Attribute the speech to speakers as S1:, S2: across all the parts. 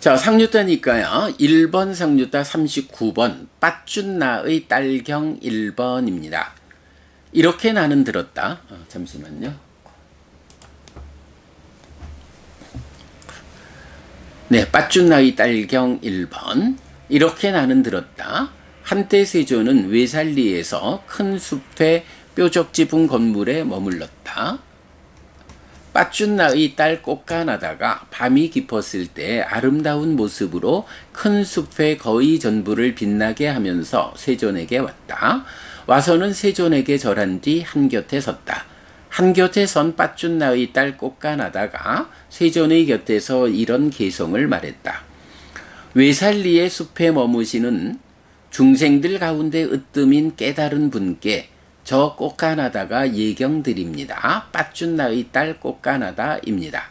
S1: 자, 상류따니까요. 1번 상류따 39번 빠쭌나의 딸경 1번입니다. 이렇게 나는 들었다. 잠시만요. 네, 빠쭌나의 딸경 1번. 이렇게 나는 들었다. 한때 세조는 외살리에서 큰 숲의 뾰족지붕 건물에 머물렀다. 빠쭌나의 딸 꽃가나다가 밤이 깊었을 때 아름다운 모습으로 큰 숲의 거의 전부를 빛나게 하면서 세존에게 왔다. 와서는 세존에게 절한 뒤 한곁에 섰다. 한곁에 선 빠쭌나의 딸 꽃가나다가 세존의 곁에서 이런 개성을 말했다. 외살리의 숲에 머무시는 중생들 가운데 으뜸인 깨달은 분께 저 꽃가나다가 예경드립니다. 빠쭌나의 딸 꽃가나다입니다.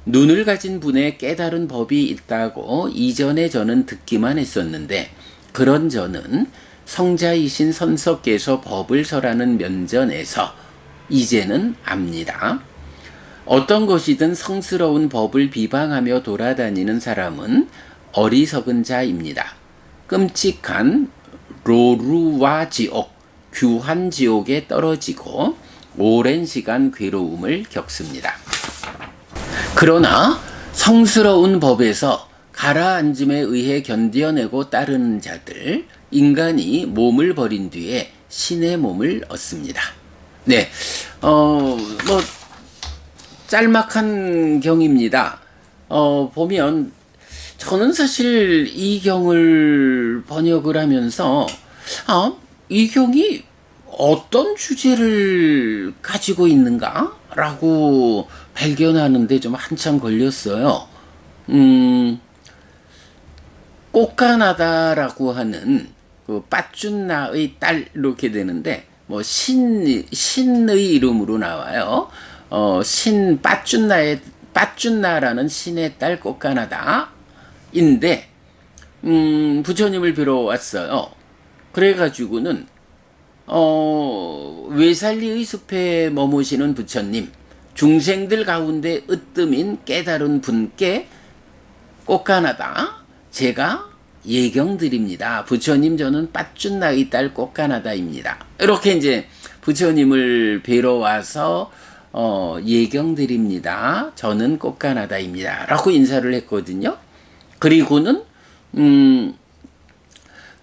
S1: 눈을 가진 분의 깨달은 법이 있다고 이전에 저는 듣기만 했었는데 그런 저는 성자이신 선석께서 법을 설하는 면전에서 이제는 압니다. 어떤 것이든 성스러운 법을 비방하며 돌아다니는 사람은 어리석은 자입니다. 끔찍한 로루와 지옥, 규한 지옥에 떨어지고 오랜 시간 괴로움을 겪습니다. 그러나 성스러운 법에서 가라앉음에 의해 견뎌내고 따르는 자들, 인간이 몸을 버린 뒤에 신의 몸을 얻습니다. 네, 짤막한 경입니다. 보면 저는 사실 이 경을 번역을 하면서 이 경이 어떤 주제를 가지고 있는가? 라고 발견하는데 좀 한참 걸렸어요. 꽃가나다라고 하는 그 빠쭌나의 딸 이렇게 되는데 신의 이름으로 나와요. 신 빠쭌나라는 신의 딸 꽃가나다인데 부처님을 뵈러 왔어요. 그래가지고는 외살리의 숲에 머무시는 부처님, 중생들 가운데 으뜸인 깨달은 분께 꽃가나다 제가 예경드립니다. 부처님, 저는 빠쭌나의 딸 꽃가나다입니다. 이렇게 이제 부처님을 뵈러 와서 예경드립니다. 저는 꽃가나다입니다. 라고 인사를 했거든요. 그리고는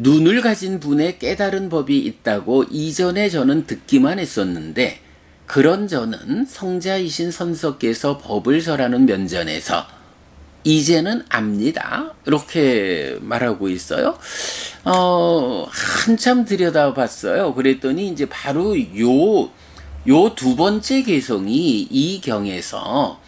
S1: 눈을 가진 분의 깨달은 법이 있다고 이전에 저는 듣기만 했었는데 그런 저는 성자이신 선석께서 법을 설하는 면전에서 이제는 압니다. 이렇게 말하고 있어요. 한참 들여다봤어요. 그랬더니 이제 바로 요 두 번째 개성이 이 경에서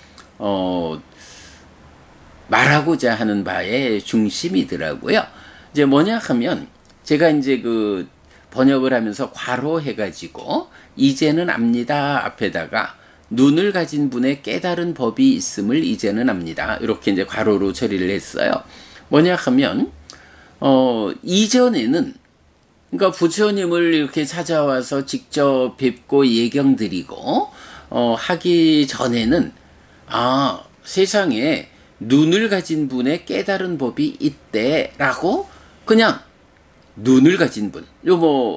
S1: 말하고자 하는 바의 중심이더라고요. 이제 뭐냐 하면 제가 이제 그 번역을 하면서 괄호해가지고 이제는 압니다 앞에다가 눈을 가진 분의 깨달은 법이 있음을 이제는 압니다. 이렇게 이제 괄호로 처리를 했어요. 뭐냐 하면 이전에는 그러니까 부처님을 이렇게 찾아와서 직접 뵙고 예경드리고 하기 전에는 세상에 눈을 가진 분의 깨달은 법이 있대라고 그냥 눈을 가진 분.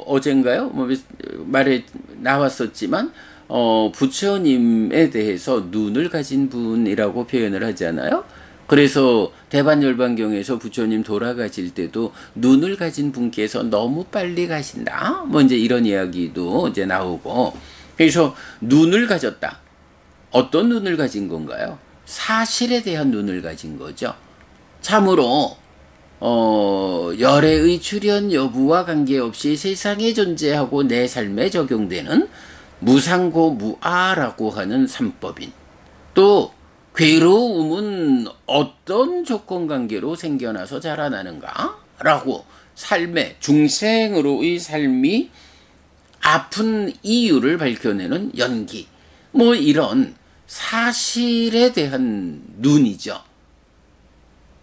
S1: 어젠가요? 말에 나왔었지만, 부처님에 대해서 눈을 가진 분이라고 표현을 하잖아요. 그래서 대반열반경에서 부처님 돌아가실 때도 눈을 가진 분께서 너무 빨리 가신다. 이제 이런 이야기도 이제 나오고. 그래서 눈을 가졌다. 어떤 눈을 가진 건가요? 사실에 대한 눈을 가진 거죠. 참으로 열애의 출현 여부와 관계없이 세상에 존재하고 내 삶에 적용되는 무상고 무아라고 하는 삼법인, 또 괴로움은 어떤 조건관계로 생겨나서 자라나는가 라고 삶의 중생으로의 삶이 아픈 이유를 밝혀내는 연기, 이런 사실에 대한 눈이죠.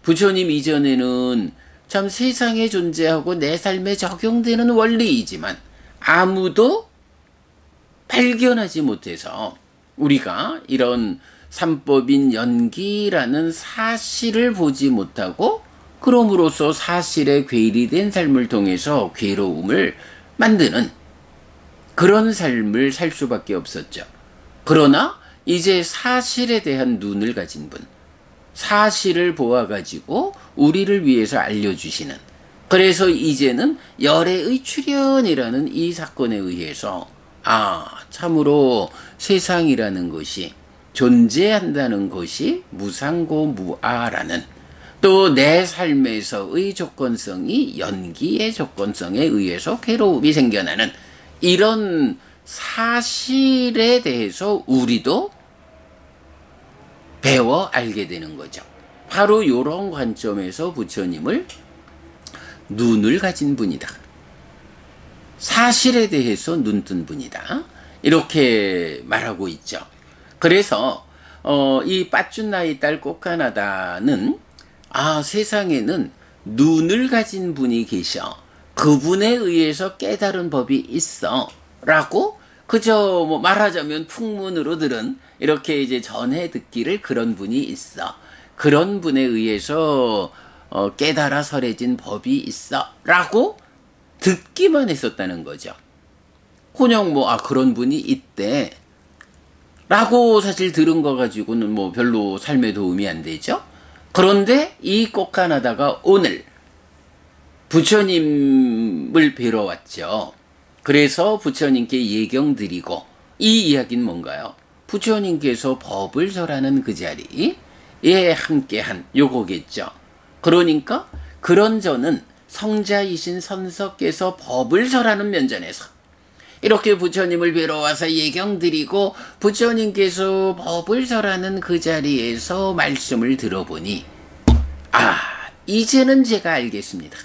S1: 부처님 이전에는 참 세상에 존재하고 내 삶에 적용되는 원리이지만 아무도 발견하지 못해서 우리가 이런 삼법인 연기라는 사실을 보지 못하고 그럼으로써 사실에 괴리된 삶을 통해서 괴로움을 만드는 그런 삶을 살 수밖에 없었죠. 그러나 이제 사실에 대한 눈을 가진 분, 사실을 보아가지고 우리를 위해서 알려주시는, 그래서 이제는 열애의 출현이라는 이 사건에 의해서 참으로 세상이라는 것이 존재한다는 것이 무상고무아라는, 또 내 삶에서의 조건성이 연기의 조건성에 의해서 괴로움이 생겨나는 이런 사실에 대해서 우리도 배워 알게 되는 거죠. 바로 이런 관점에서 부처님을 눈을 가진 분이다, 사실에 대해서 눈뜬 분이다, 이렇게 말하고 있죠. 그래서 이 빠쭈나이 딸 꽃가나다는 세상에는 눈을 가진 분이 계셔, 그분에 의해서 깨달은 법이 있어 라고 그저 말하자면 풍문으로 들은, 이렇게 이제 전해 듣기를 그런 분이 있어, 그런 분에 의해서 깨달아 설해진 법이 있어 라고 듣기만 했었다는 거죠. 그냥 그런 분이 있대 라고 사실 들은 거 가지고는 별로 삶에 도움이 안 되죠. 그런데 이 꽃가나다가 오늘 부처님을 뵈러 왔죠. 그래서 부처님께 예경 드리고, 이 이야기는 뭔가요? 부처님께서 법을 설하는 그 자리에 함께한 요거겠죠. 그러니까 그런 저는 성자이신 선석께서 법을 설하는 면전에서 이렇게 부처님을 뵈러 와서 예경 드리고 부처님께서 법을 설하는 그 자리에서 말씀을 들어보니 이제는 제가 알겠습니다.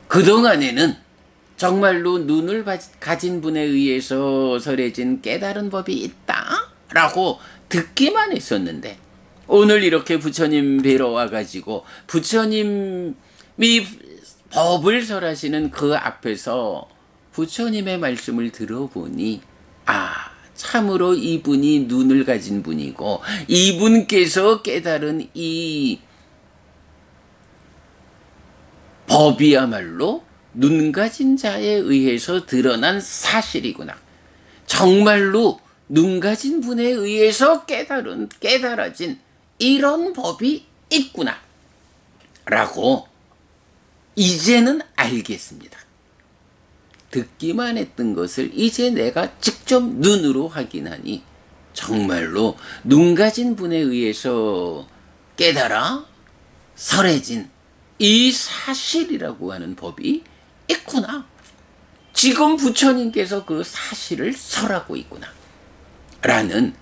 S1: 그동안에는 정말로 눈을 가진 분에 의해서 설해진 깨달은 법이 있다라고 듣기만 했었는데, 오늘 이렇게 부처님 뵈러 와가지고 부처님이 법을 설하시는 그 앞에서 부처님의 말씀을 들어보니 참으로 이분이 눈을 가진 분이고, 이분께서 깨달은 이 법이야말로 눈 가진 자에 의해서 드러난 사실이구나, 정말로 눈 가진 분에 의해서 깨달아진 이런 법이 있구나 라고 이제는 알겠습니다. 듣기만 했던 것을 이제 내가 직접 눈으로 확인하니 정말로 눈 가진 분에 의해서 깨달아 설해진 이 사실이라고 하는 법이 있구나, 지금 부처님께서 그 사실을 설하고 있구나 라는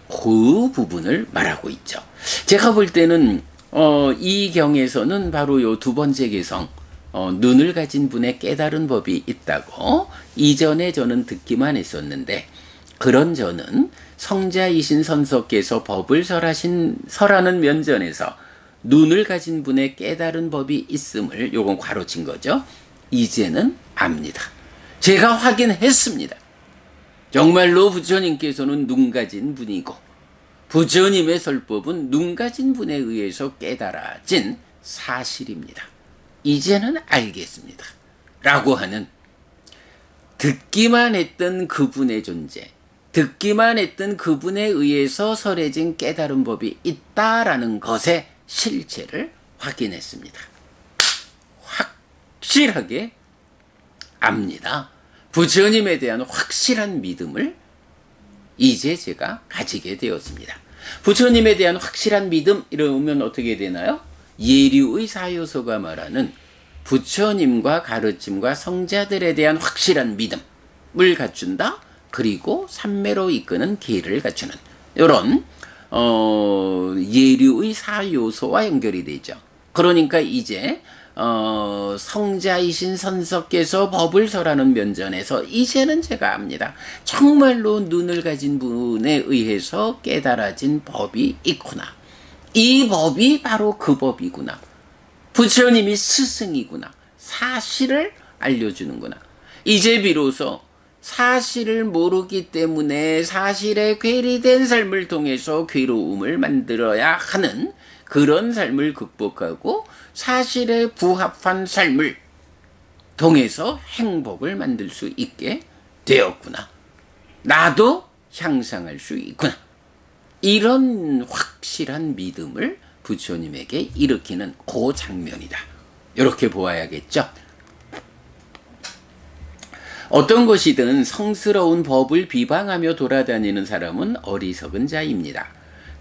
S1: 그 부분을 말하고 있죠. 제가 볼 때는 이 경에서는 바로 요 두 번째 개성, 눈을 가진 분의 깨달은 법이 있다고 이전에 저는 듣기만 했었는데, 그런 저는 성자이신 선석께서 법을 설하는 면전에서 눈을 가진 분의 깨달은 법이 있음을 요건 괄호친 거죠. 이제는 압니다. 제가 확인했습니다. 정말로 부처님께서는 눈 가진 분이고 부처님의 설법은 눈 가진 분에 의해서 깨달아진 사실입니다. 이제는 알겠습니다 라고 하는, 듣기만 했던 그분의 존재, 듣기만 했던 그분에 의해서 설해진 깨달은 법이 있다라는 것의 실체를 확인했습니다. 확실하게 압니다. 부처님에 대한 확실한 믿음을 이제 제가 가지게 되었습니다. 부처님에 대한 확실한 믿음, 이러면 어떻게 되나요? 예류의 사요소가 말하는 부처님과 가르침과 성자들에 대한 확실한 믿음을 갖춘다. 그리고 삼매로 이끄는 길을 갖추는 이런 예류의 사요소와 연결이 되죠. 그러니까 이제 성자이신 선석께서 법을 설하는 면전에서 이제는 제가 압니다. 정말로 눈을 가진 분에 의해서 깨달아진 법이 있구나. 이 법이 바로 그 법이구나. 부처님이 스승이구나. 사실을 알려주는구나. 이제 비로소 사실을 모르기 때문에 사실에 괴리된 삶을 통해서 괴로움을 만들어야 하는 그런 삶을 극복하고 사실에 부합한 삶을 통해서 행복을 만들 수 있게 되었구나. 나도 향상할 수 있구나. 이런 확실한 믿음을 부처님에게 일으키는 그 장면이다. 이렇게 보아야겠죠. 어떤 것이든 성스러운 법을 비방하며 돌아다니는 사람은 어리석은 자입니다.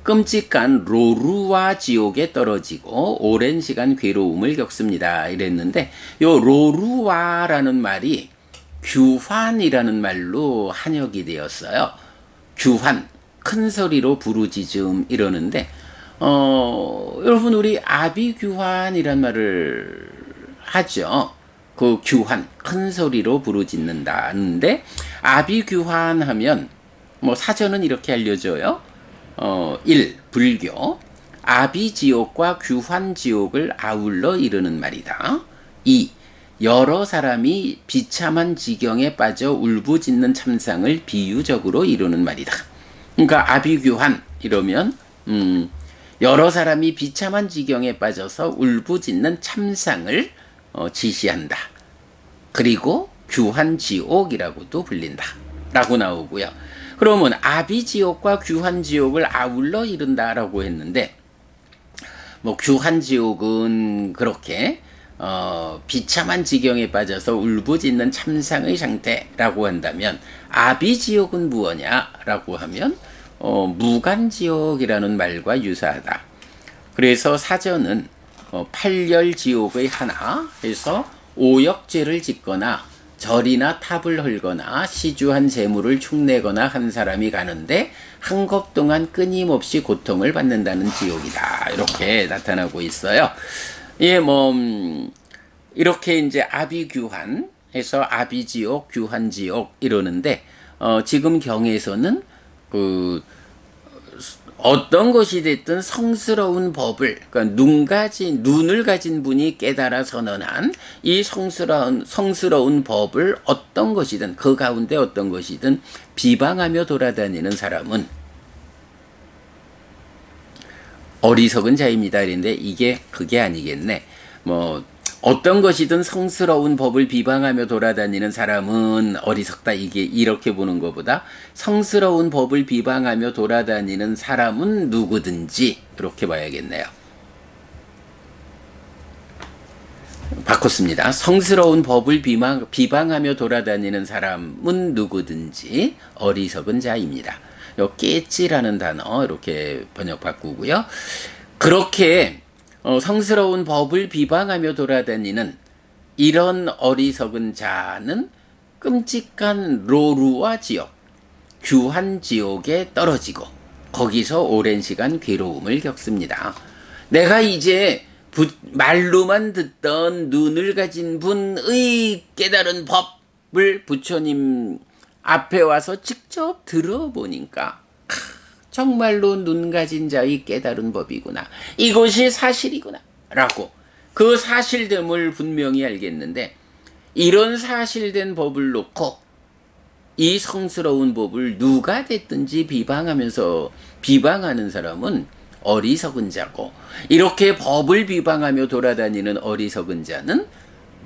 S1: 끔찍한 로루와 지옥에 떨어지고 오랜 시간 괴로움을 겪습니다. 이랬는데 요 로루와라는 말이 규환이라는 말로 한역이 되었어요. 규환, 큰 소리로 부르짖음 이러는데 여러분 우리 아비규환이란 말을 하죠. 그 규환, 큰 소리로 부르짖는다는데 아비규환 하면 뭐 사전은 이렇게 알려줘요. 1. 불교 아비지옥과 규환지옥을 아울러 이르는 말이다. 2. 여러 사람이 비참한 지경에 빠져 울부짖는 참상을 비유적으로 이루는 말이다. 그러니까 아비규환 이러면 여러 사람이 비참한 지경에 빠져서 울부짖는 참상을 지시한다. 그리고 규환지옥이라고도 불린다. 라고 나오고요. 그러면 아비지옥과 규환지옥을 아울러 이른다라고 했는데 뭐 규환지옥은 그렇게 비참한 지경에 빠져서 울부짖는 참상의 상태라고 한다면 아비지옥은 무엇냐라고 하면 무간지옥이라는 말과 유사하다. 그래서 사전은 팔열지옥의 하나 해서 오역죄를 짓거나 절이나 탑을 헐거나 시주한 재물을 축내거나 한 사람이 가는데 한겁 동안 끊임없이 고통을 받는다는 지옥이다. 이렇게 나타나고 있어요. 예, 이렇게 이제 아비규환 해서 아비지옥, 규환지옥 이러는데, 지금 경에서는 어떤 것이 됐든 성스러운 법을, 그러니까 눈을 가진 분이 깨달아 선언한 이 성스러운 법을 어떤 것이든, 그 가운데 어떤 것이든 비방하며 돌아다니는 사람은 어리석은 자입니다. 그런데 그게 아니겠네. 어떤 것이든 성스러운 법을 비방하며 돌아다니는 사람은 어리석다. 이렇게 보는 것보다 성스러운 법을 비방하며 돌아다니는 사람은 누구든지 이렇게 봐야겠네요. 바꿨습니다. 성스러운 법을 비방하며 돌아다니는 사람은 누구든지 어리석은 자입니다. 요 깨찌라는 단어 이렇게 번역 바꾸고요. 그렇게 성스러운 법을 비방하며 돌아다니는 이런 어리석은 자는 끔찍한 로루와 지옥, 규환지옥에 떨어지고 거기서 오랜 시간 괴로움을 겪습니다. 내가 이제 말로만 듣던 눈을 가진 분의 깨달은 법을 부처님 앞에 와서 직접 들어보니까 정말로 눈 가진 자의 깨달은 법이구나. 이것이 사실이구나. 라고 그 사실됨을 분명히 알겠는데 이런 사실된 법을 놓고 이 성스러운 법을 누가 됐든지 비방하는 사람은 어리석은 자고 이렇게 법을 비방하며 돌아다니는 어리석은 자는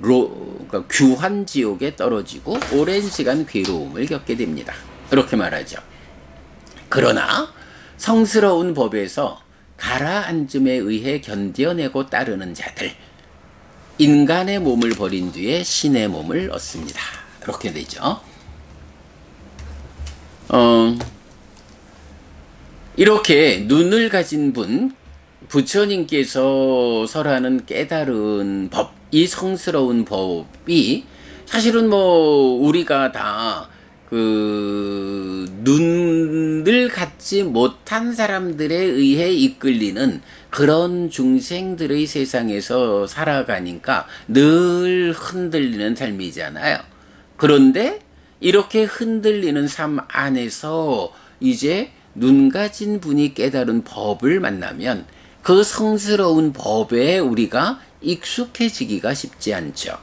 S1: 그러니까 규환지옥에 떨어지고 오랜 시간 괴로움을 겪게 됩니다. 이렇게 말하죠. 그러나 성스러운 법에서 가라앉음에 의해 견뎌내고 따르는 자들 인간의 몸을 버린 뒤에 신의 몸을 얻습니다. 이렇게 되죠. 이렇게 눈을 가진 분 부처님께서 설하는 깨달은 법, 이 성스러운 법이 사실은 우리가 다 눈을 갖지 못한 사람들에 의해 이끌리는 그런 중생들의 세상에서 살아가니까 늘 흔들리는 삶이잖아요. 그런데 이렇게 흔들리는 삶 안에서 이제 눈 가진 분이 깨달은 법을 만나면 그 성스러운 법에 우리가 익숙해지기가 쉽지 않죠.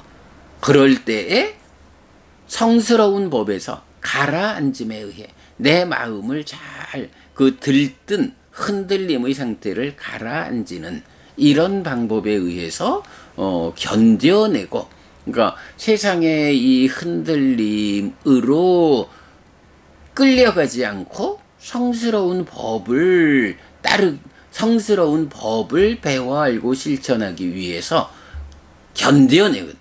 S1: 그럴 때에 성스러운 법에서 가라앉음에 의해 내 마음을 잘 그 들뜬 흔들림의 상태를 가라앉히는 이런 방법에 의해서 견뎌내고, 그러니까 세상의 이 흔들림으로 끌려가지 않고 성스러운 법을 배워 알고 실천하기 위해서 견뎌내는,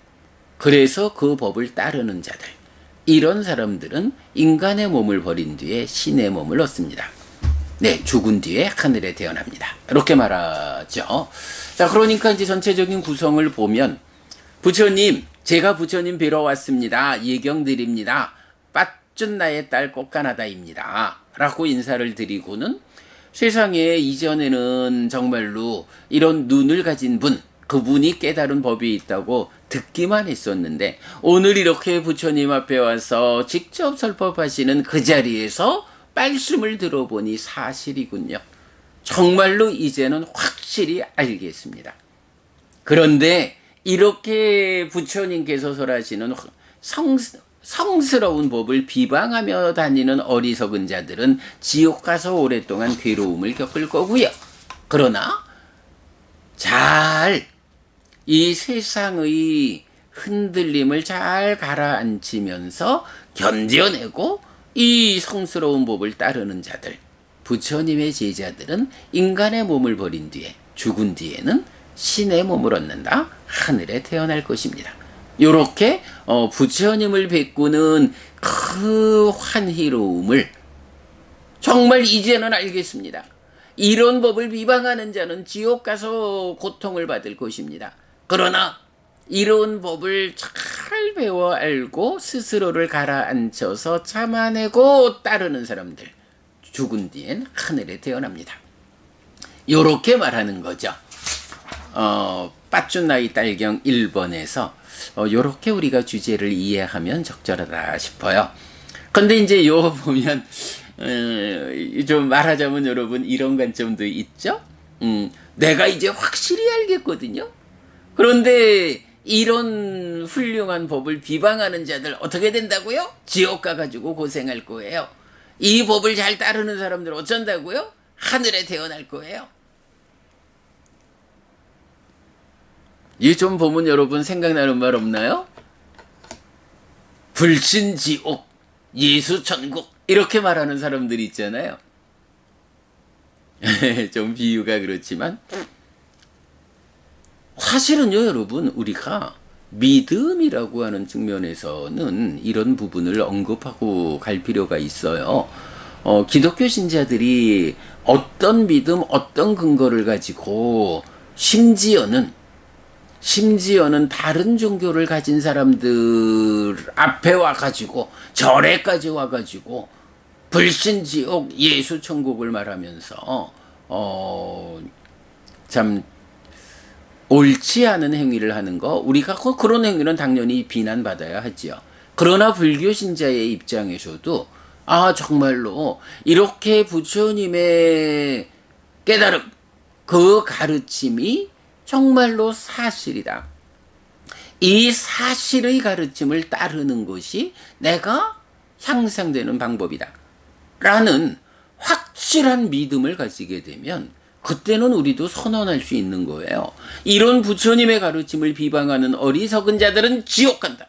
S1: 그래서 그 법을 따르는 자들, 이런 사람들은 인간의 몸을 버린 뒤에 신의 몸을 얻습니다. 네, 죽은 뒤에 하늘에 태어납니다. 이렇게 말하죠. 자, 그러니까 이제 전체적인 구성을 보면, 부처님, 제가 부처님 뵈러 왔습니다. 예경 드립니다. 빠준 나의 딸 꽃가나다입니다. 라고 인사를 드리고는, 세상에 이전에는 정말로 이런 눈을 가진 분, 그분이 깨달은 법이 있다고 듣기만 했었는데, 오늘 이렇게 부처님 앞에 와서 직접 설법하시는 그 자리에서 말씀을 들어보니 사실이군요. 정말로 이제는 확실히 알겠습니다. 그런데 이렇게 부처님께서 설하시는 성스러운 법을 비방하며 다니는 어리석은 자들은 지옥 가서 오랫동안 괴로움을 겪을 거고요. 그러나 잘 이 세상의 흔들림을 잘 가라앉히면서 견뎌내고 이 성스러운 법을 따르는 자들, 부처님의 제자들은 인간의 몸을 버린 뒤에, 죽은 뒤에는 신의 몸을 얻는다. 하늘에 태어날 것입니다. 요렇게 부처님을 뵙고는 그 환희로움을 정말 이제는 알겠습니다. 이런 법을 비방하는 자는 지옥 가서 고통을 받을 것입니다. 그러나 이런 법을 잘 배워 알고 스스로를 가라앉혀서 참아내고 따르는 사람들, 죽은 뒤엔 하늘에 태어납니다. 요렇게 말하는 거죠. 빠쭈나이 딸경 1번에서 요렇게 우리가 주제를 이해하면 적절하다 싶어요. 근데 이제 요 보면 좀 말하자면 여러분 이런 관점도 있죠. 내가 이제 확실히 알겠거든요. 그런데 이런 훌륭한 법을 비방하는 자들 어떻게 된다고요? 지옥 가가지고 고생할 거예요. 이 법을 잘 따르는 사람들 어쩐다고요? 하늘에 태어날 거예요. 이 좀 보면 여러분 생각나는 말 없나요? 불신지옥, 예수천국, 이렇게 말하는 사람들이 있잖아요. 좀 비유가 그렇지만 사실은요, 여러분, 우리가 믿음이라고 하는 측면에서는 이런 부분을 언급하고 갈 필요가 있어요. 기독교 신자들이 어떤 믿음, 어떤 근거를 가지고 심지어는 다른 종교를 가진 사람들 앞에 와가지고, 절에까지 와가지고 불신지옥, 예수천국을 말하면서 참 옳지 않은 행위를 하는 거, 우리가 그런 행위는 당연히 비난받아야 하지요. 그러나 불교 신자의 입장에서도 정말로 이렇게 부처님의 깨달음, 그 가르침이 정말로 사실이다. 이 사실의 가르침을 따르는 것이 내가 향상되는 방법이다. 라는 확실한 믿음을 가지게 되면 그때는 우리도 선언할 수 있는 거예요. 이런 부처님의 가르침을 비방하는 어리석은 자들은 지옥 간다.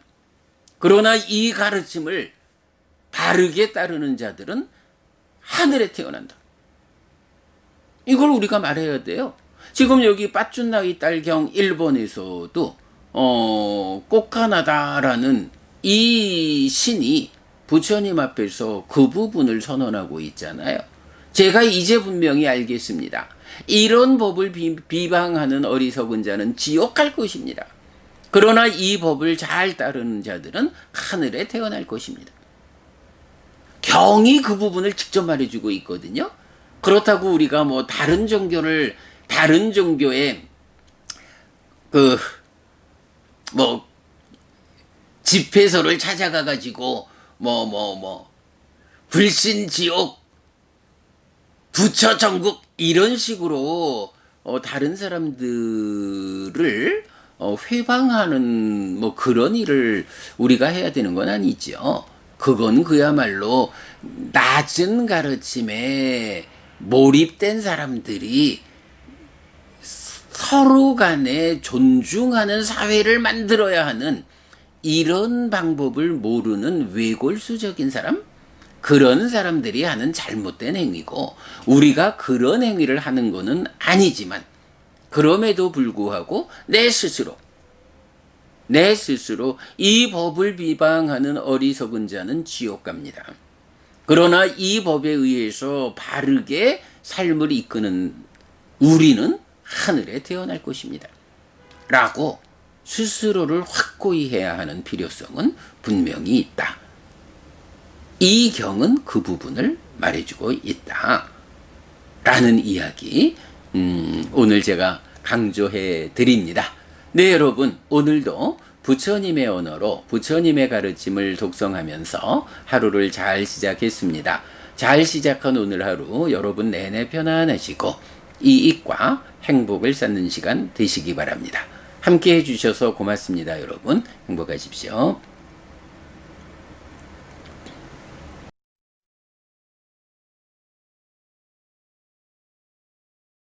S1: 그러나 이 가르침을 바르게 따르는 자들은 하늘에 태어난다. 이걸 우리가 말해야 돼요. 지금 여기 빠쭈나이 딸경 1번에서도 꽃가나다라는 이 신이 부처님 앞에서 그 부분을 선언하고 있잖아요. 제가 이제 분명히 알겠습니다. 이런 법을 비방하는 어리석은 자는 지옥 갈 것입니다. 그러나 이 법을 잘 따르는 자들은 하늘에 태어날 것입니다. 경이 그 부분을 직접 말해주고 있거든요. 그렇다고 우리가 뭐 다른 종교의 집회소를 찾아가 가지고 불신지옥, 부처 전국 이런 식으로 다른 사람들을 회방하는 뭐 그런 일을 우리가 해야 되는 건 아니죠. 그건 그야말로 낮은 가르침에 몰입된 사람들이 서로 간에 존중하는 사회를 만들어야 하는 이런 방법을 모르는 외골수적인 사람? 그런 사람들이 하는 잘못된 행위고, 우리가 그런 행위를 하는 거는 아니지만, 그럼에도 불구하고 내 스스로 이 법을 비방하는 어리석은 자는 지옥 갑니다. 그러나 이 법에 의해서 바르게 삶을 이끄는 우리는 하늘에 태어날 것입니다. 라고 스스로를 확고히 해야 하는 필요성은 분명히 있다. 이 경은 그 부분을 말해주고 있다. 라는 이야기, 오늘 제가 강조해 드립니다. 네, 여러분, 오늘도 부처님의 언어로 부처님의 가르침을 독성하면서 하루를 잘 시작했습니다. 잘 시작한 오늘 하루 여러분 내내 편안하시고 이익과 행복을 쌓는 시간 되시기 바랍니다. 함께 해주셔서 고맙습니다. 여러분, 행복하십시오.